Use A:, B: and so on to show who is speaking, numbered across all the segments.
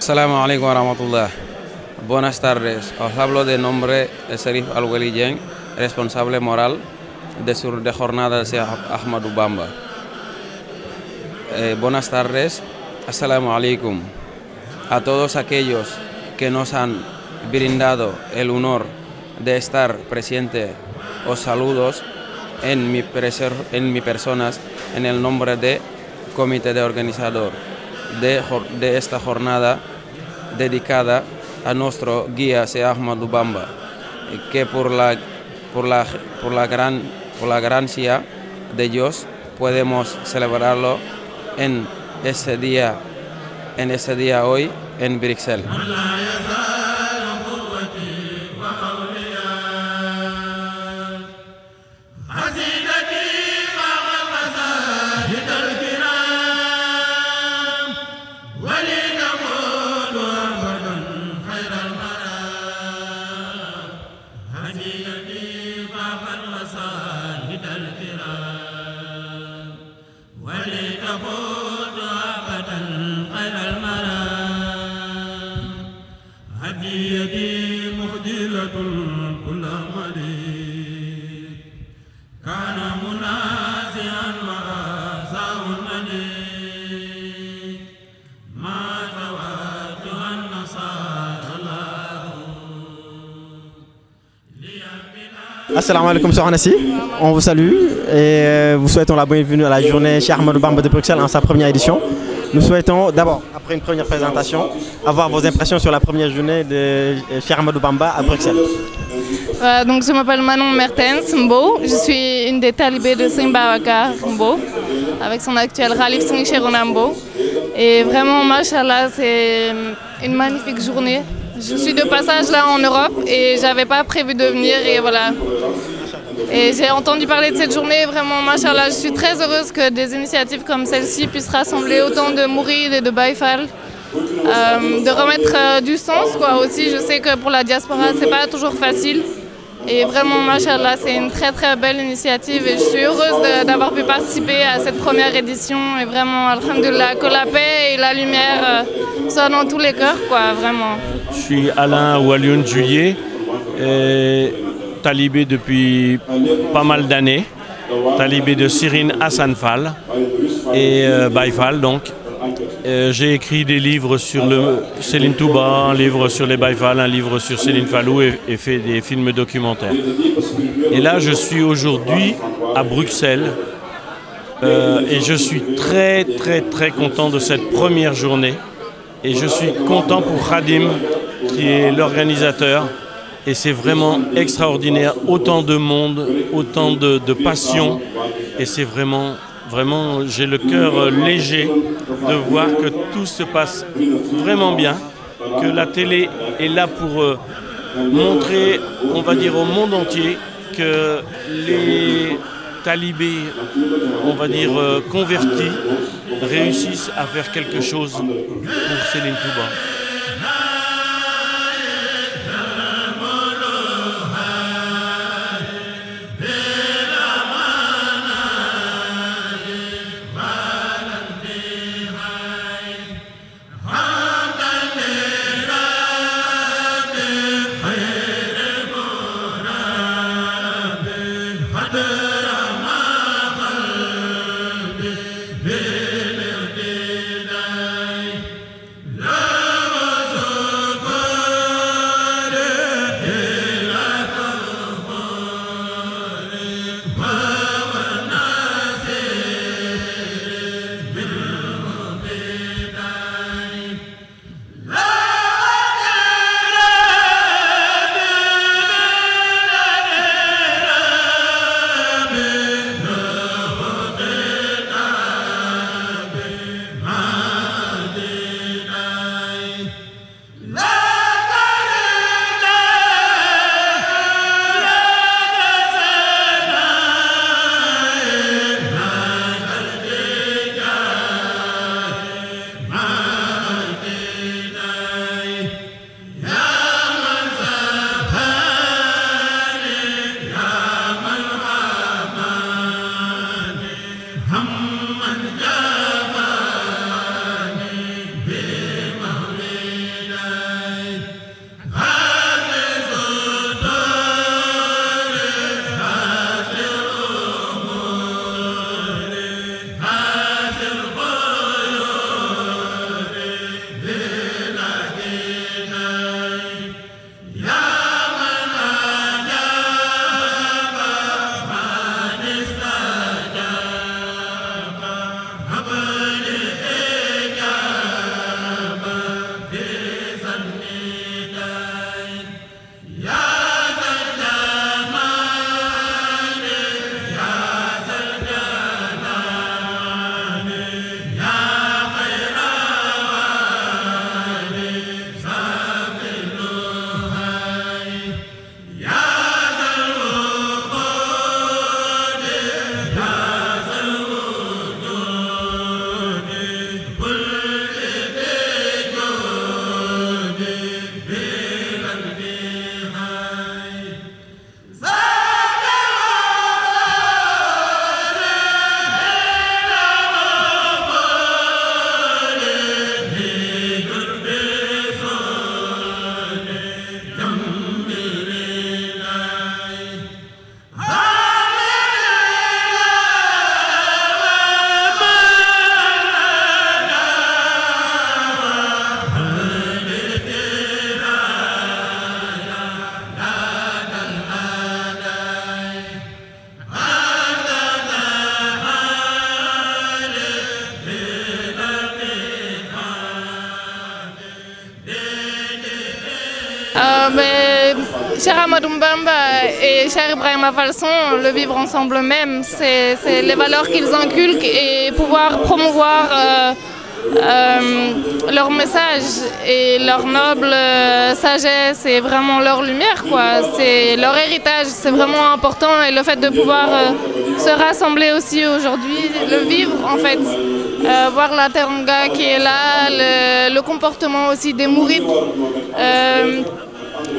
A: Assalamu alaikum warahmatullah. Buenas tardes. Os hablo de nombre de Serif Al-Wali Dieng, responsable moral de jornada de Sheikh Ahmadou Bamba. Buenas tardes. Assalamu alaikum a todos aquellos que nos han brindado el honor de estar presente. Os saludos en mi persona, en el nombre del comité de organizador de esta jornada dedicada a nuestro guía Sheikh Ahmadou Bamba, que por la gracia de Dios podemos celebrarlo en ese día hoy en Bruxelles.
B: Assalamu alaikum sokhna si, on vous salue et vous souhaitons la bienvenue à la journée Cheikh Ahmadou Bamba de Bruxelles en sa première édition. Nous souhaitons d'abord, après une première présentation, avoir vos impressions sur la première journée de Cheikh Ahmadou Bamba à Bruxelles.
C: Donc je m'appelle Manon Mertens Mbo, je suis une des talibés de Serigne Babacar Mbo, avec son actuel Khalif Serigne Cheikhouna Mbo. Et vraiment, machallah, c'est une magnifique journée. Je suis de passage là en Europe et j'avais pas prévu de venir et voilà. Et j'ai entendu parler de cette journée, vraiment, machallah, je suis très heureuse que des initiatives comme celle-ci puissent rassembler autant de mourides et de baïfal, de remettre du sens quoi aussi. Je sais que pour la diaspora, c'est pas toujours facile Et vraiment, machallah, c'est une très très belle initiative et je suis heureuse d'avoir pu participer à cette première édition. Et vraiment, alhamdoulilah, que la paix et la lumière soient dans tous les cœurs, quoi, vraiment.
D: Je suis Alain Walioun Juillet, talibé depuis pas mal d'années, talibé de Sirine Hassan Fall et Baye Fall donc. J'ai écrit des livres sur le Céline Touba, un livre sur les Baye Fall, un livre sur Céline Fallou et fait des films documentaires. Et là, je suis aujourd'hui à Bruxelles et je suis très très très content de cette première journée. Et je suis content pour Khadim, qui est l'organisateur. Et c'est vraiment extraordinaire, autant de monde, autant de passion. Et c'est vraiment, j'ai le cœur léger de voir que tout se passe vraiment bien, que la télé est là pour montrer, on va dire au monde entier, que les talibés, on va dire convertis, réussissent à faire quelque chose pour Céline Touba.
C: Cheikh Ahmadou Bamba et Cheikh Ibrahima Fall sont le vivre ensemble même. C'est les valeurs qu'ils inculquent et pouvoir promouvoir leur message et leur noble sagesse et vraiment leur lumière, quoi. C'est leur héritage, c'est vraiment important, et le fait de pouvoir se rassembler aussi aujourd'hui, le vivre en fait, voir la teranga qui est là, le comportement aussi des mourides.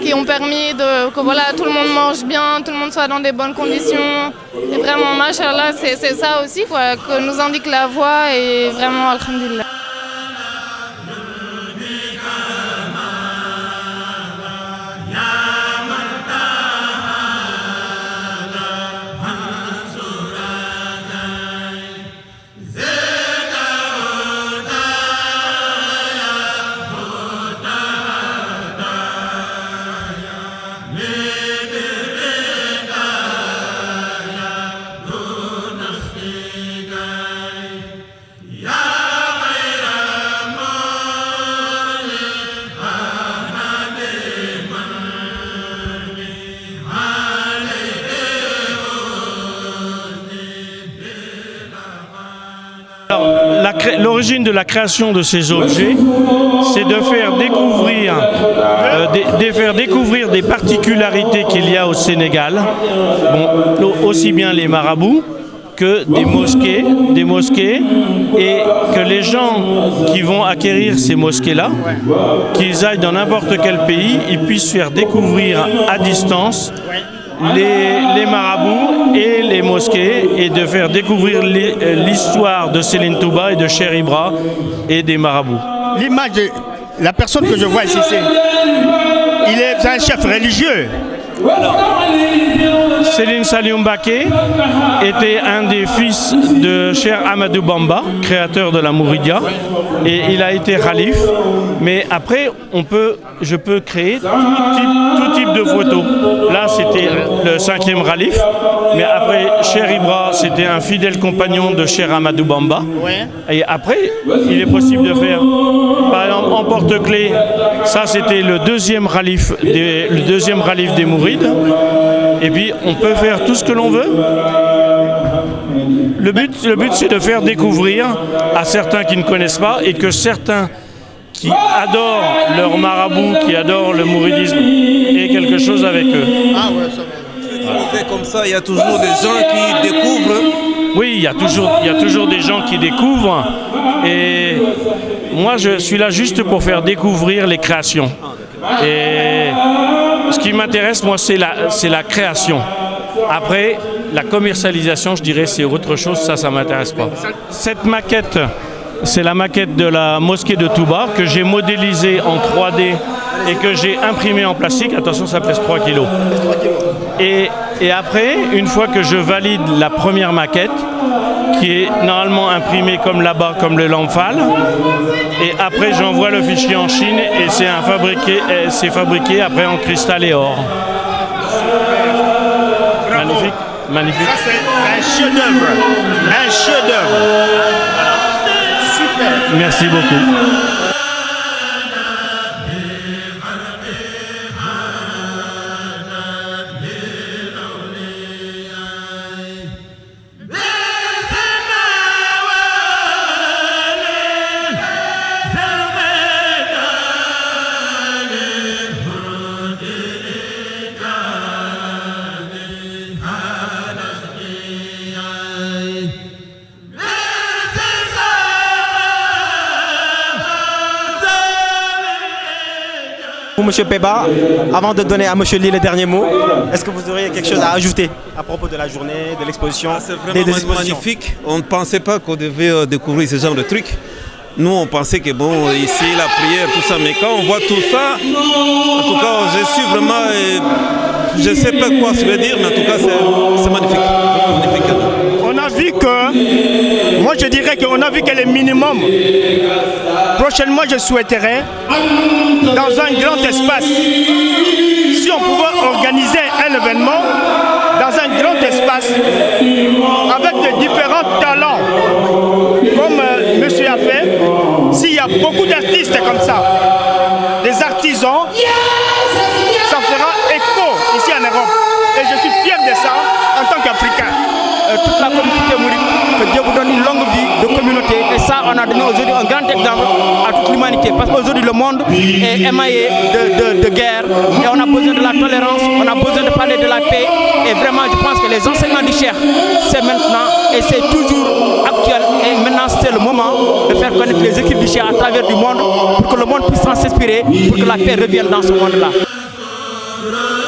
C: qui ont permis que voilà, tout le monde mange bien, tout le monde soit dans des bonnes conditions. Et vraiment, machallah, c'est ça aussi quoi, que nous indique la voie et vraiment, alhamdulillah.
D: L'origine de la création de ces objets, c'est de faire découvrir des particularités qu'il y a au Sénégal, bon, aussi bien les marabouts que des mosquées, et que les gens qui vont acquérir ces mosquées-là, qu'ils aillent dans n'importe quel pays, ils puissent faire découvrir à distance les marabouts et les mosquées, et de faire découvrir l'histoire de Céline Touba et de Cheikh Ibra et des marabouts.
E: L'image de la personne que je vois ici, c'est un chef religieux.
D: Céline Saliou Mbacké était un des fils de Cheikh Ahmadou Bamba, créateur de la Mouridia, et il a été khalife. Mais après, je peux créer tout type de photos. Là, c'était le 5e khalife, mais après, Cheikh Ibra, c'était un fidèle compagnon de Cheikh Ahmadou Bamba. Et après, il est possible de faire, par exemple, en porte-clés, ça c'était le 2e khalife des Mourides. Et puis on peut faire tout ce que l'on veut. Le but c'est de faire découvrir à certains qui ne connaissent pas, et que certains qui adorent leur marabout, qui adorent le mouridisme, aient quelque chose avec eux.
F: Ah ouais, ça va. Comme ça, il y a toujours des gens qui découvrent.
D: Oui, il y a toujours des gens qui découvrent, et moi je suis là juste pour faire découvrir les créations. Et ce qui m'intéresse, moi, c'est la création. Après, la commercialisation, je dirais, c'est autre chose, ça m'intéresse pas. Cette maquette, c'est la maquette de la mosquée de Touba que j'ai modélisée en 3D et que j'ai imprimée en plastique. Attention, ça pèse 3 kilos. Et après, une fois que je valide la première maquette, qui est normalement imprimée comme là-bas, comme le Lamphal, et après j'envoie le fichier en Chine, et c'est fabriqué après en cristal et or. Magnifique, magnifique.
E: Ça, c'est un chef-d'œuvre. Un chef-d'œuvre. Super.
D: Merci beaucoup.
B: Monsieur Peba, avant de donner à Monsieur Lee le dernier mot, est-ce que vous auriez quelque chose à ajouter à propos de la journée, de l'exposition?
F: C'est vraiment magnifique. On ne pensait pas qu'on devait découvrir ce genre de trucs. Nous, on pensait que bon, ici, la prière, tout ça, mais quand on voit tout ça, en tout cas, je suis vraiment, je ne sais pas quoi se veut dire, mais en tout cas, c'est magnifique.
E: On a vu que, moi je dirais qu'on a vu que le minimum, prochainement je souhaiterais, dans un grand espace, si on pouvait organiser un événement, dans un grand espace, avec de différents talents, comme monsieur a fait, s'il y a beaucoup d'artistes comme ça, des artisans, ça fera écho ici en Europe. Et je suis fier de ça en tant qu'Africain.
G: Toute la communauté mouride, que Dieu vous donne une longue vie de communauté. Et ça, on a donné aujourd'hui un grand exemple à toute l'humanité. Parce qu'aujourd'hui, le monde est émaillé de guerre. Et on a besoin de la tolérance, on a besoin de parler de la paix. Et vraiment, je pense que les enseignements du Cheikh, c'est maintenant et c'est toujours actuel. Et maintenant, c'est le moment de faire connaître les équipes du Cheikh à travers du monde pour que le monde puisse s'en s'inspirer, pour que la paix revienne dans ce monde-là.
H: Abraham.